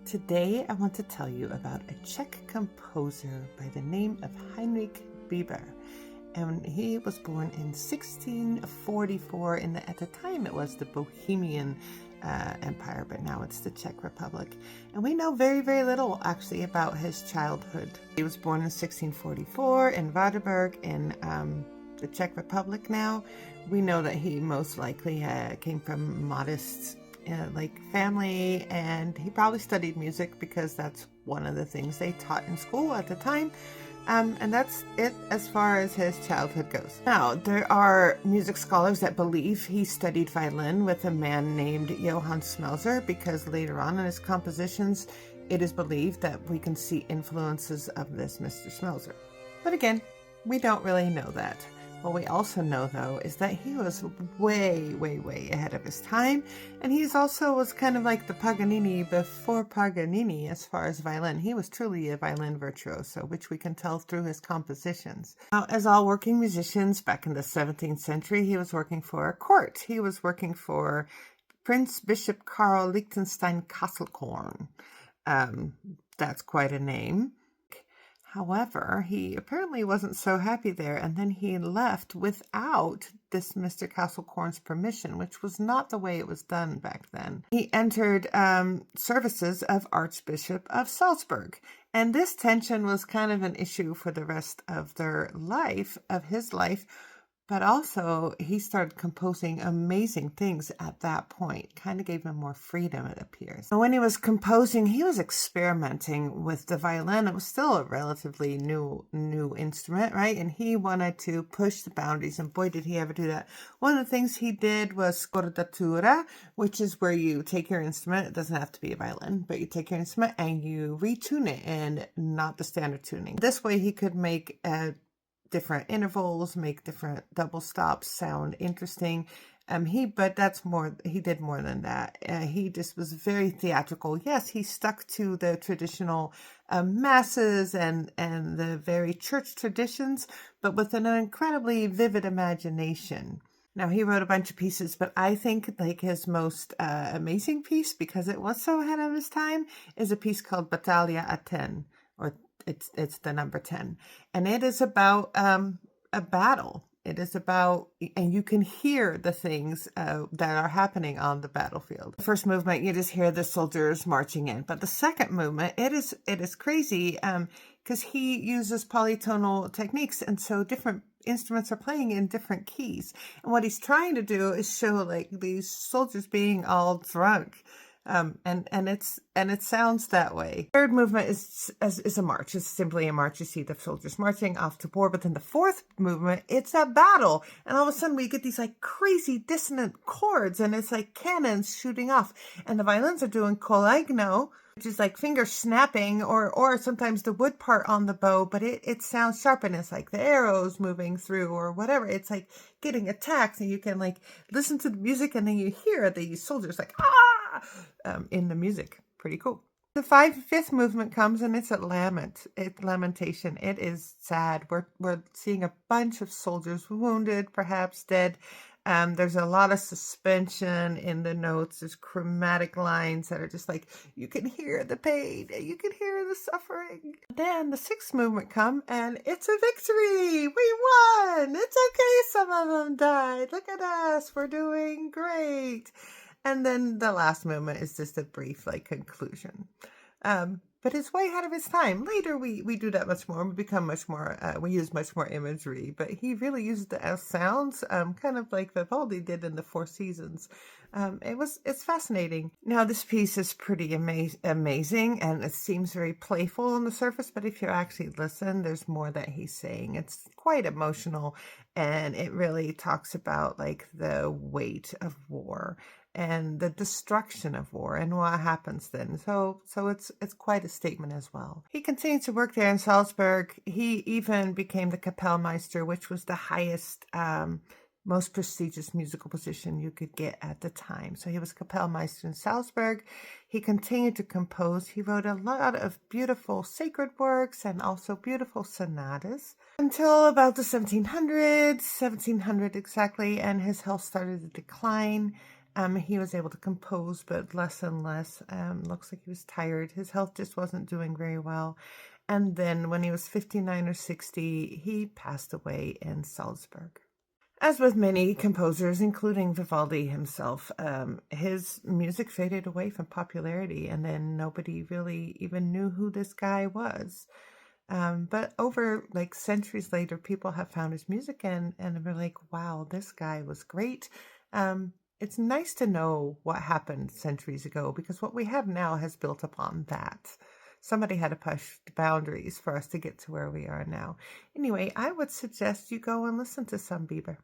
Today I want to tell you about a Czech composer by the name of Heinrich Biber. And he was born in 1644 at the time it was the Bohemian Empire, but now it's the Czech Republic. And we know very, very little actually about his childhood. He was born in 1644 in Biber in the Czech Republic now. We know that he most likely came from modest family, and he probably studied music because that's one of the things they taught in school at the time. And that's it as far as his childhood goes. Now, there are music scholars that believe he studied violin with a man named Johann Smelser, because later on in his compositions, it is believed that we can see influences of this Mr. Smelser. But again, we don't really know that. What we also know, though, is that he was way, way, way ahead of his time. And he's also was kind of like the Paganini before Paganini as far as violin. He was truly a violin virtuoso, which we can tell through his compositions. Now, as all working musicians back in the 17th century, he was working for a court. He was working for Prince Bishop Karl Liechtenstein Kastelkorn. That's quite a name. However, he apparently wasn't so happy there, and then he left without this Mr. Kastelkorn's permission, which was not the way it was done back then. He entered services of Archbishop of Salzburg, and this tension was kind of an issue for the rest of his life, but also he started composing amazing things at that point. Kind of gave him more freedom, it appears. And when he was composing, he was experimenting with the violin. It was still a relatively new instrument, right? And he wanted to push the boundaries, and boy, did he ever do that. One of the things he did was scordatura, which is where you take your instrument. It doesn't have to be a violin, but you take your instrument and you retune it, and not the standard tuning. This way he could make different intervals, make different double stops sound interesting. He did more than that. He just was very theatrical. Yes, he stuck to the traditional masses and the very church traditions, but with an incredibly vivid imagination. Now, he wrote a bunch of pieces, but I think like his most amazing piece, because it was so ahead of his time, is a piece called Battaglia a 10, or it's the number 10. And it is about a battle. It is about, and you can hear the things that are happening on the battlefield. The first movement, you just hear the soldiers marching in. But the second movement, it is crazy because he uses polytonal techniques. And so different instruments are playing in different keys. And what he's trying to do is show like these soldiers being all drunk. And it sounds that way. Third movement is a march. It's simply a march. You see the soldiers marching off to war. But then the fourth movement, it's a battle. And all of a sudden we get these like crazy dissonant chords, and it's like cannons shooting off. And the violins are doing collegno, which is like finger snapping, or sometimes the wood part on the bow, but it sounds sharp, and it's like the arrows moving through or whatever. It's like getting attacked, and you can like listen to the music, and then you hear these soldiers like, in the music. Pretty cool. The fifth movement comes, and it's lamentation. It is sad. We're seeing a bunch of soldiers wounded, perhaps dead. There's a lot of suspension in the notes. There's chromatic lines that are just like, you can hear the pain, you can hear the suffering. Then the sixth movement comes, and it's a victory. We won. It's okay. Some of them died. Look at us. We're doing great. And then the last movement is just a brief conclusion. But it's way ahead of his time. Later, we do that much more. We become much more, we use much more imagery. But he really used it as sounds, kind of like Vivaldi did in the Four Seasons. It's fascinating. Now, this piece is pretty amazing, and it seems very playful on the surface. But if you actually listen, there's more that he's saying. It's quite emotional, and it really talks about like the weight of war and the destruction of war and what happens then. So it's quite a statement as well. He continued to work there in Salzburg. He even became the Kapellmeister, which was the highest, most prestigious musical position you could get at the time. So he was Kapellmeister in Salzburg. He continued to compose. He wrote a lot of beautiful sacred works and also beautiful sonatas until about the 1700 exactly, and his health started to decline. He was able to compose, but less and less. Looks like he was tired. His health just wasn't doing very well. And then when he was 59 or 60, he passed away in Salzburg. As with many composers, including Vivaldi himself, his music faded away from popularity, and then nobody really even knew who this guy was. But over like centuries later, people have found his music and they're like, wow, this guy was great. It's nice to know what happened centuries ago because what we have now has built upon that. Somebody had to push the boundaries for us to get to where we are now. Anyway, I would suggest you go and listen to some Biber.